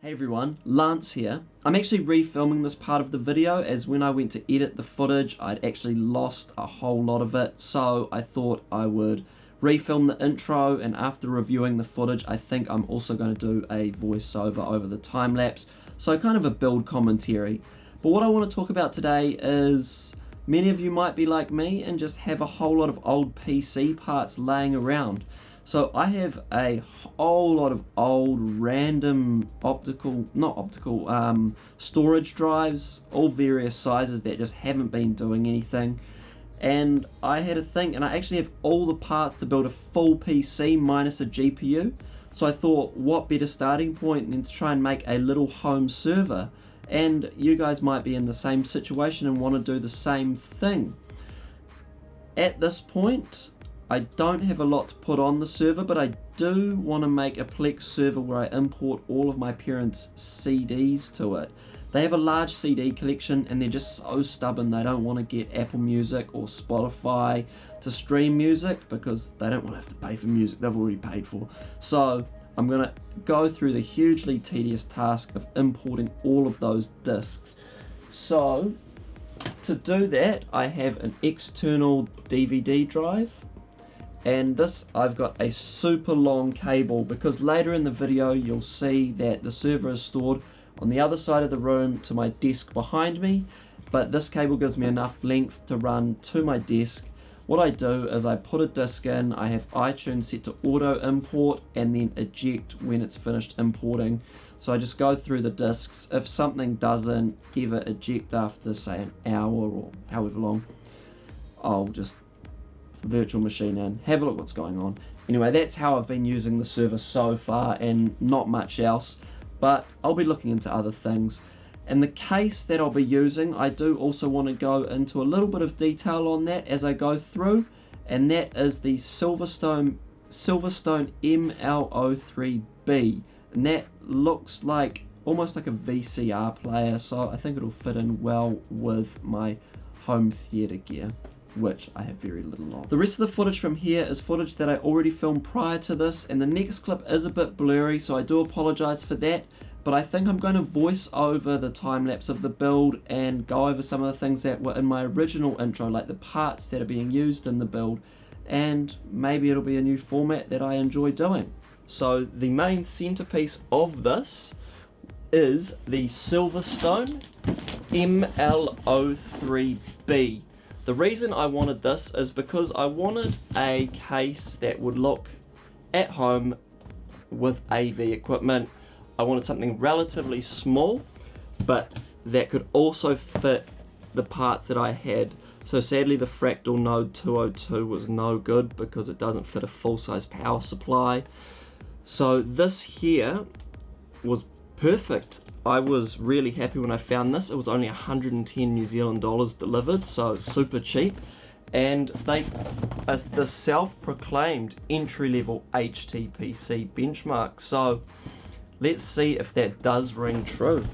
Hey everyone, Lance here. I'm actually refilming this part of the video as when I went to edit the footage I'd actually lost a whole lot of it, so I thought I would refilm the intro, and after reviewing the footage I think I'm also going to do a voiceover over the time-lapse, so kind of a build commentary. But what I want to talk about today is many of you might be like me and just have a whole lot of old PC parts laying around. So I have a whole lot of old random storage drives, all various sizes that just haven't been doing anything. And I had a think, and I actually have all the parts to build a full PC minus a GPU. So I thought, what better starting point than to try and make a little home server? And you guys might be in the same situation and want to do the same thing. At this point, I don't have a lot to put on the server, but I do want to make a Plex server where I import all of my parents' CDs to it. They have a large CD collection and they're just so stubborn they don't want to get Apple Music or Spotify to stream music because they don't want to have to pay for music they've already paid for. So I'm going to go through the hugely tedious task of importing all of those discs. So to do that, I have an external DVD drive. And this, I've got a super long cable because later in the video you'll see that the server is stored on the other side of the room to my desk behind me, but this cable gives me enough length to run to my desk. What I do is I put a disc in, I have iTunes set to auto import and then eject when it's finished importing. So I just go through the discs. If something doesn't ever eject after say an hour or however long, I'll just virtual machine in, have a look what's going on. Anyway, that's how I've been using the server so far and not much else, but I'll be looking into other things. And the case that I'll be using, I do also want to go into a little bit of detail on that as I go through, and that is the Silverstone ML03B, and that looks like almost like a VCR player, so I think it'll fit in well with my home theatre gear, which I have very little of. The rest of the footage from here is footage that I already filmed prior to this, and the next clip is a bit blurry, so I do apologize for that, but I think I'm going to voice over the time-lapse of the build and go over some of the things that were in my original intro, like the parts that are being used in the build, and maybe it'll be a new format that I enjoy doing. So the main centerpiece of this is the Silverstone ML03B. The reason I wanted this is because I wanted a case that would look at home with AV equipment. I wanted something relatively small, but that could also fit the parts that I had. So sadly the Fractal Node 202 was no good because it doesn't fit a full-size power supply. So this here was perfect. I was really happy when I found this. It was only 110 New Zealand dollars delivered, so super cheap. And they are the self-proclaimed entry-level HTPC benchmark. So let's see if that does ring true.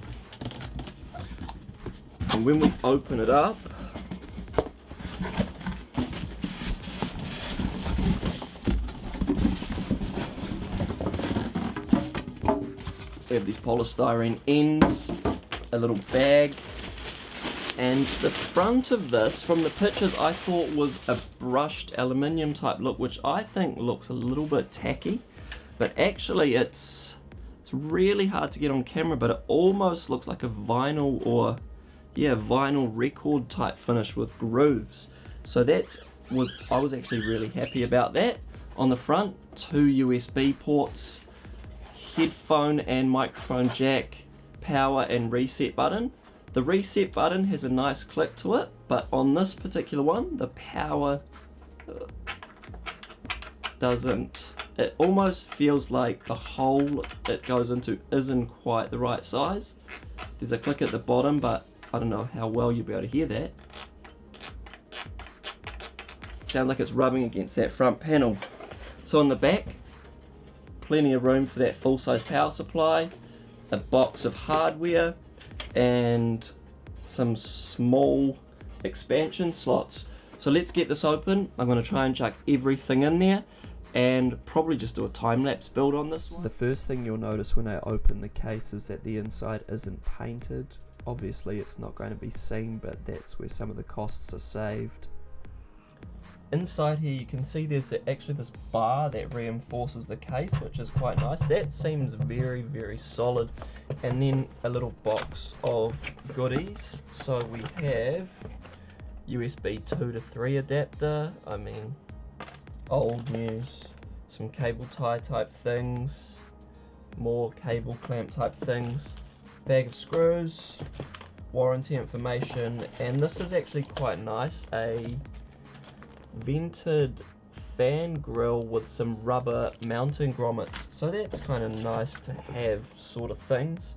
And when we open it up, we have these polystyrene ends, a little bag, and the front of this, from the pictures, I thought was a brushed aluminium type look, which I think looks a little bit tacky, but actually it's really hard to get on camera, but it almost looks like a vinyl or vinyl record type finish with grooves. So I was actually really happy about that. On the front, 2 USB ports, headphone and microphone jack, power and reset button. The reset button has a nice click to it, but on this particular one the power doesn't. It almost feels like the hole it goes into isn't quite the right size. There's a click at the bottom, but I don't know how well you'll be able to hear that. Sounds like it's rubbing against that front panel. So on the back, plenty of room for that full-size power supply, a box of hardware, and some small expansion slots. So let's get this open. I'm going to try and chuck everything in there, and probably just do a time-lapse build on this one. The first thing you'll notice when I open the case is that the inside isn't painted. Obviously it's not going to be seen, but that's where some of the costs are saved. Inside here you can see there's actually this bar that reinforces the case, which is quite nice. That seems very, very solid. And then a little box of goodies. So we have USB 2 to 3 adapter, old news, some cable tie type things, more cable clamp type things, bag of screws, warranty information, and this is actually quite nice, a vented fan grill with some rubber mounting grommets, so that's kind of nice to have sort of things.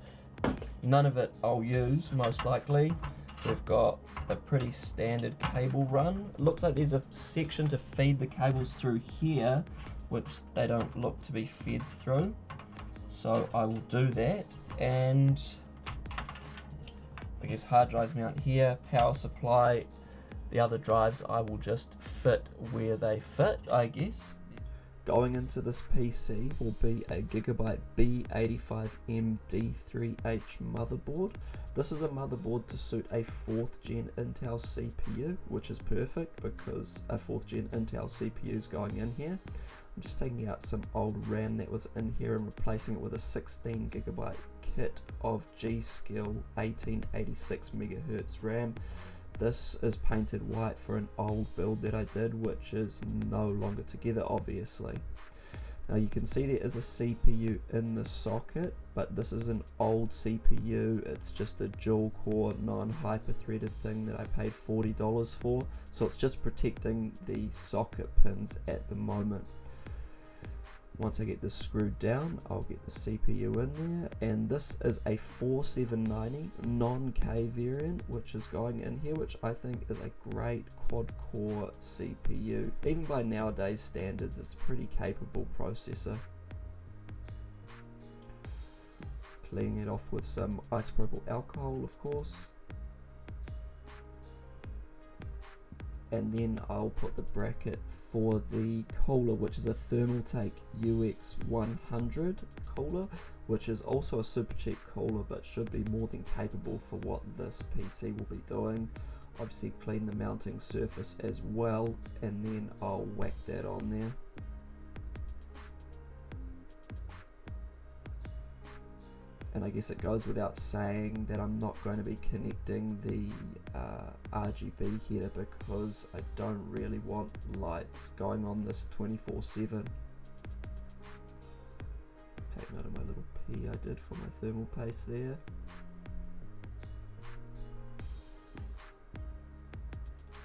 None of it I'll use most likely. We've got a pretty standard cable run. It looks like there's a section to feed the cables through here, which they don't look to be fed through, so I will do that. And I guess hard drives mount here, power supply. The other drives I will just fit where they fit, I guess. Going into this PC will be a Gigabyte B85M D3H motherboard. This is a motherboard to suit a 4th gen Intel CPU, which is perfect because a 4th gen Intel CPU is going in here. I'm just taking out some old RAM that was in here and replacing it with a 16 gigabyte kit of G-Skill 1886 MHz RAM. This is painted white for an old build that I did, which is no longer together, obviously. Now you can see there is a CPU in the socket, but this is an old CPU. It's just a dual core non-hyper threaded thing that I paid $40 for, so it's just protecting the socket pins at the moment. Once I get this screwed down, I'll get the CPU in there, and this is a 4790 non-K variant, which is going in here, which I think is a great quad-core CPU. Even by nowadays standards, it's a pretty capable processor. Cleaning it off with some isopropyl alcohol, of course. And then I'll put the bracket for the cooler, which is a Thermaltake UX100 cooler, which is also a super cheap cooler but should be more than capable for what this PC will be doing. Obviously clean the mounting surface as well, and then I'll whack that on there. And I guess it goes without saying that I'm not going to be connecting the RGB header because I don't really want lights going on this 24/7. Take note of my little P I did for my thermal paste there.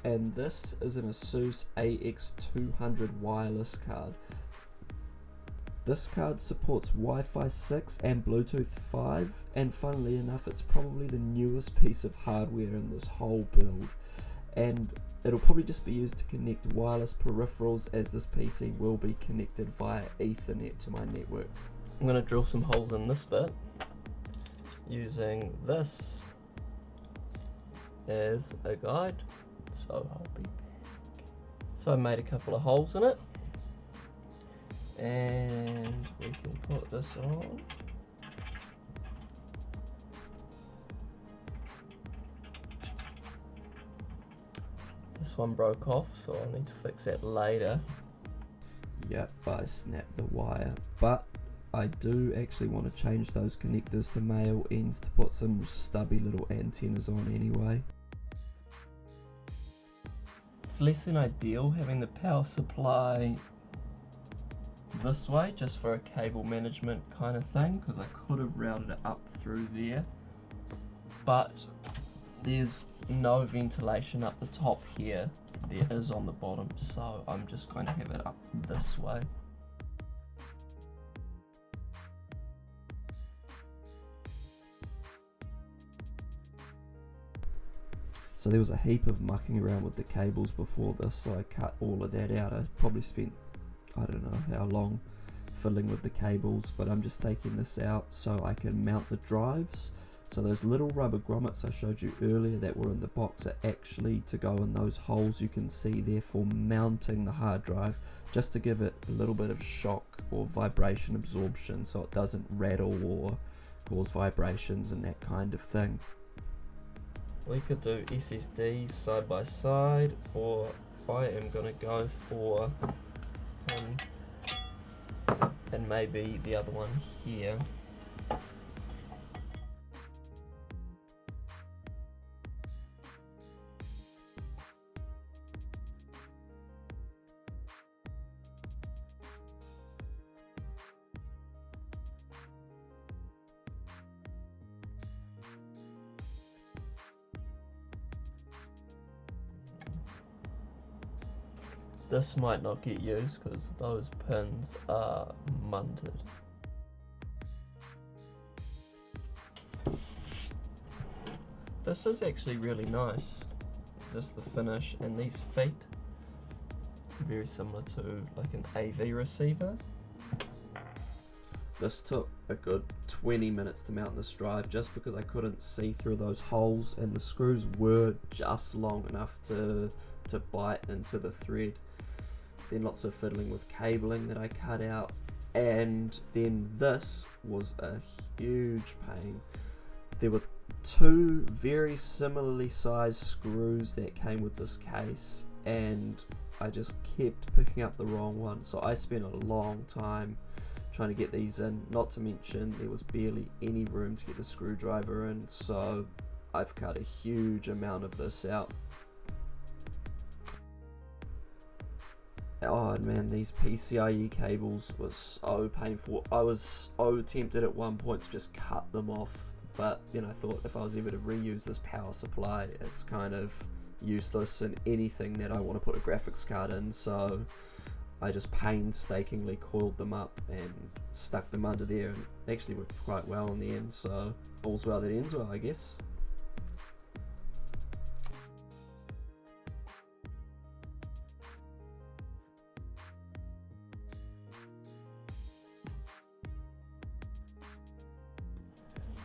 And this is an Asus AX200 wireless card. This card supports Wi-Fi 6 and Bluetooth 5, and funnily enough it's probably the newest piece of hardware in this whole build, and it'll probably just be used to connect wireless peripherals, as this PC will be connected via Ethernet to my network. I'm going to drill some holes in this bit using this as a guide, so I'll be back. So I made a couple of holes in it, and we can put this on. This one broke off, so I'll need to fix that later. Yep, I snapped the wire, but I do actually want to change those connectors to male ends to put some stubby little antennas on anyway. It's less than ideal having the power supply this way just for a cable management kind of thing, because I could have routed it up through there, but there's no ventilation up the top here. There is on the bottom, so I'm just going to have it up this way. So there was a heap of mucking around with the cables before this, so I cut all of that out. I probably spent, I don't know how long, fiddling with the cables, but I'm just taking this out so I can mount the drives. So those little rubber grommets I showed you earlier that were in the box are actually to go in those holes you can see there for mounting the hard drive, just to give it a little bit of shock or vibration absorption so it doesn't rattle or cause vibrations and that kind of thing. We could do SSDs side by side, or I am going to go for and maybe the other one here. This might not get used because those pins are munted. This is actually really nice, just the finish, and these feet, very similar to like an AV receiver. This took a good 20 minutes to mount this drive just because I couldn't see through those holes, and the screws were just long enough to bite into the thread. Then lots of fiddling with cabling that I cut out, and then this was a huge pain. There were two very similarly sized screws that came with this case, and I just kept picking up the wrong one, so I spent a long time trying to get these in, not to mention there was barely any room to get the screwdriver in, so I've cut a huge amount of this out. Oh man, these PCIe cables were so painful. I was so tempted at one point to just cut them off, but then I thought if I was ever to reuse this power supply, it's kind of useless in anything that I want to put a graphics card in, so I just painstakingly coiled them up and stuck them under there, and it actually worked quite well in the end, so all's well that ends well, I guess.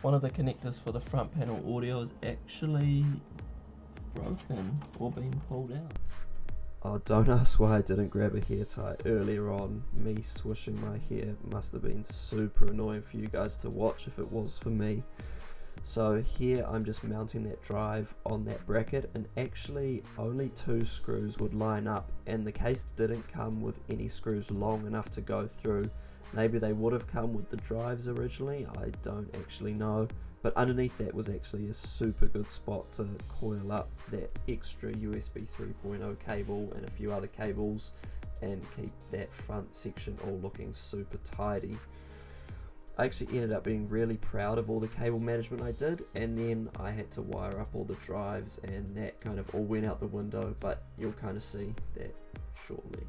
One of the connectors for the front panel audio is actually broken or being pulled out. Oh, don't ask why I didn't grab a hair tie earlier on. Me swishing my hair must have been super annoying for you guys to watch if it was for me. So here I'm just mounting that drive on that bracket, and actually only 2 screws would line up, and the case didn't come with any screws long enough to go through. Maybe they would have come with the drives originally, I don't actually know, but underneath that was actually a super good spot to coil up that extra USB 3.0 cable and a few other cables and keep that front section all looking super tidy. I actually ended up being really proud of all the cable management I did, and then I had to wire up all the drives and that kind of all went out the window, but you'll kind of see that shortly.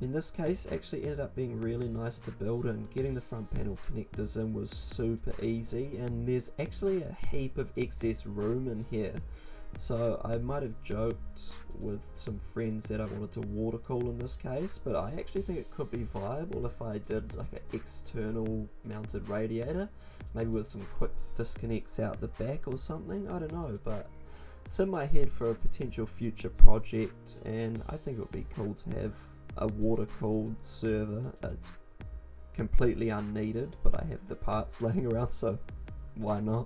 In this case, actually ended up being really nice to build, and getting the front panel connectors in was super easy, and there's actually a heap of excess room in here. So I might have joked with some friends that I wanted to water cool in this case, but I actually think it could be viable if I did like an external mounted radiator, maybe with some quick disconnects out the back or something, I don't know, but it's in my head for a potential future project, and I think it would be cool to have a water cooled server. It's completely unneeded, but I have the parts laying around, so why not?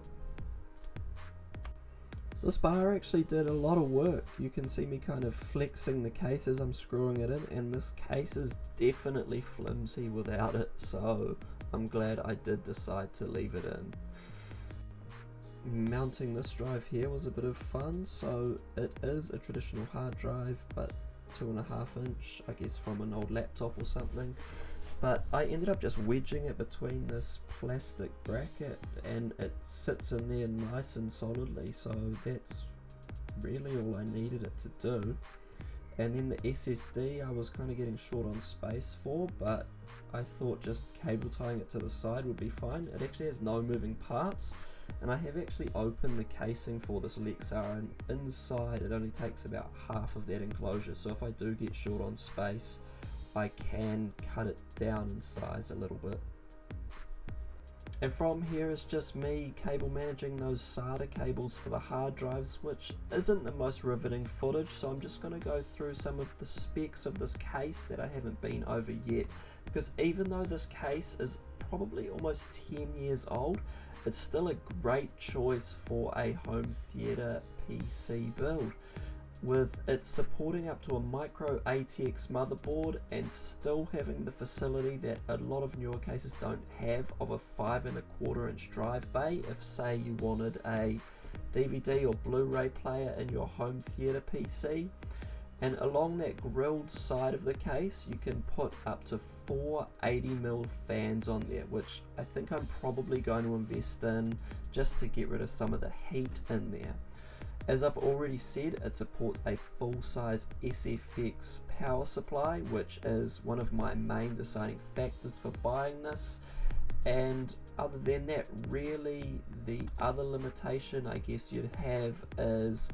This bar actually did a lot of work. You can see me kind of flexing the case as I'm screwing it in, and this case is definitely flimsy without it, so I'm glad I did decide to leave it in. Mounting this drive here was a bit of fun. So it is a traditional hard drive, but 2.5 inch, I guess from an old laptop or something, but I ended up just wedging it between this plastic bracket and it sits in there nice and solidly, so that's really all I needed it to do. And then the SSD I was kind of getting short on space for, but I thought just cable tying it to the side would be fine. It actually has no moving parts, And I have actually opened the casing for this Lexar, and inside it only takes about half of that enclosure, so if I do get short on space I can cut it down in size a little bit. And from here it's just me cable managing those SATA cables for the hard drives, which isn't the most riveting footage, so I'm just going to go through some of the specs of this case that I haven't been over yet, because even though this case is probably almost 10 years old, it's still a great choice for a home theater PC build, with it supporting up to a micro ATX motherboard and still having the facility that a lot of newer cases don't have of a 5.25 inch drive bay if say you wanted a DVD or Blu-ray player in your home theater PC. And along that grilled side of the case you can put up to 4 80mm fans on there, which I think I'm probably going to invest in just to get rid of some of the heat in there. As I've already said, it supports a full-size SFX power supply, which is one of my main deciding factors for buying this. And other than that, really the other limitation I guess you'd have is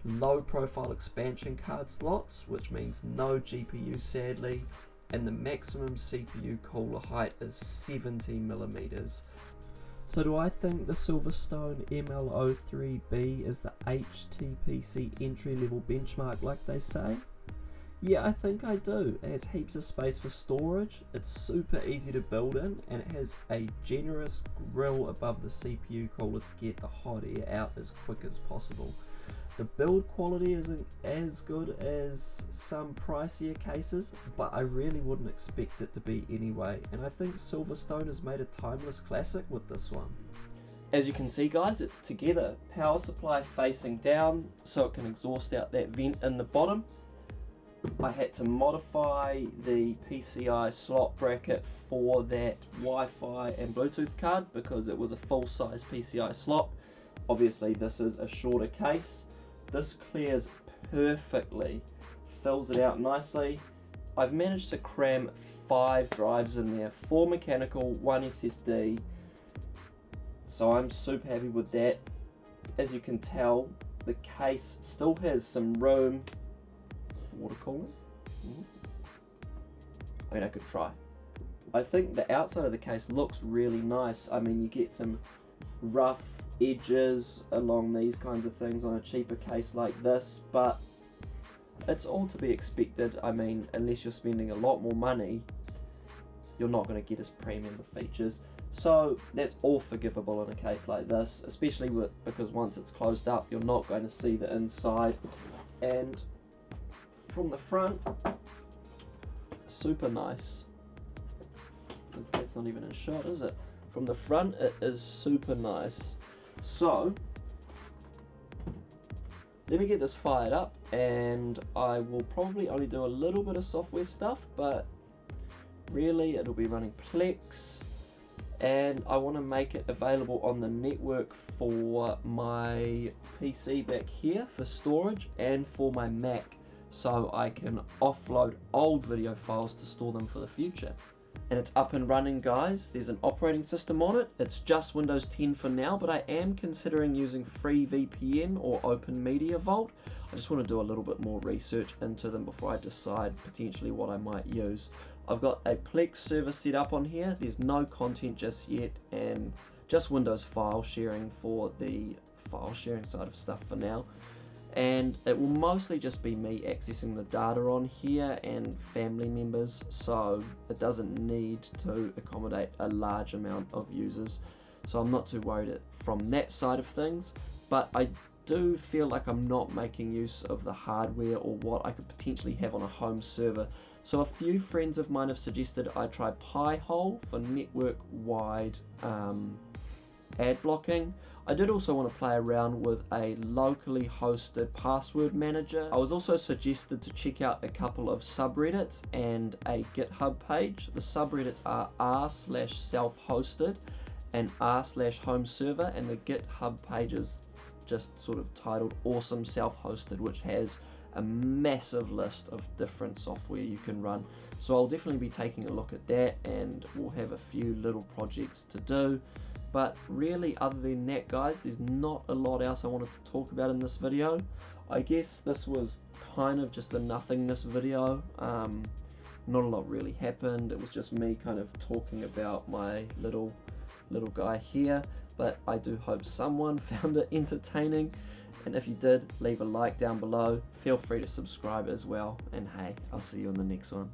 low profile expansion card slots, which means no GPU sadly, and the maximum CPU cooler height is 70mm. So do I think the Silverstone ML03B is the HTPC entry level benchmark like they say? Yeah, I think I do. It has heaps of space for storage, it's super easy to build in, and it has a generous grill above the CPU cooler to get the hot air out as quick as possible. The build quality isn't as good as some pricier cases, but I really wouldn't expect it to be anyway, and I think Silverstone has made a timeless classic with this one. As you can see guys, it's together, power supply facing down so it can exhaust out that vent in the bottom. I had to modify the PCI slot bracket for that Wi-Fi and Bluetooth card because it was a full-size PCI slot. Obviously this is a shorter case. This clears perfectly, fills it out nicely. I've managed to cram 5 drives in there, 4 mechanical, 1 SSD, so I'm super happy with that. As you can tell, the case still has some room for water cooling. I mean, I could try. I think the outside of the case looks really nice. I mean, you get some rough edges along these kinds of things on a cheaper case like this, but it's all to be expected. I mean, unless you're spending a lot more money, you're not going to get as premium the features, so that's all forgivable in a case like this, especially because once it's closed up you're not going to see the inside. And from the front, super nice. That's not even in shot, is it? From the front it is super nice. So let me get this fired up, and I will probably only do a little bit of software stuff, but really it'll be running Plex, and I want to make it available on the network for my PC back here for storage and for my Mac, so I can offload old video files to store them for the future. And it's up and running guys. There's an operating system on it. It's just Windows 10 for now, but I am considering using FreeVPN or Open Media Vault. I just want to do a little bit more research into them before I decide potentially what I might use. I've got a Plex server set up on here. There's no content just yet, and just Windows file sharing for the file sharing side of stuff for now. And it will mostly just be me accessing the data on here and family members, so it doesn't need to accommodate a large amount of users, so I'm not too worried from that side of things. But I do feel like I'm not making use of the hardware or what I could potentially have on a home server, so a few friends of mine have suggested I try Pi-hole for network wide ad blocking. I did also want to play around with a locally hosted password manager. I was also suggested to check out a couple of subreddits and a GitHub page. The subreddits are r/self-hosted and r/home server, and the GitHub page is just sort of titled Awesome Self-Hosted, which has a massive list of different software you can run. So I'll definitely be taking a look at that, and we'll have a few little projects to do. But really, other than that, guys, there's not a lot else I wanted to talk about in this video. I guess this was kind of just a nothingness video. Not a lot really happened. It was just me kind of talking about my little guy here, but I do hope someone found it entertaining, and if you did, leave a like down below. Feel free to subscribe as well, and hey, I'll see you in the next one.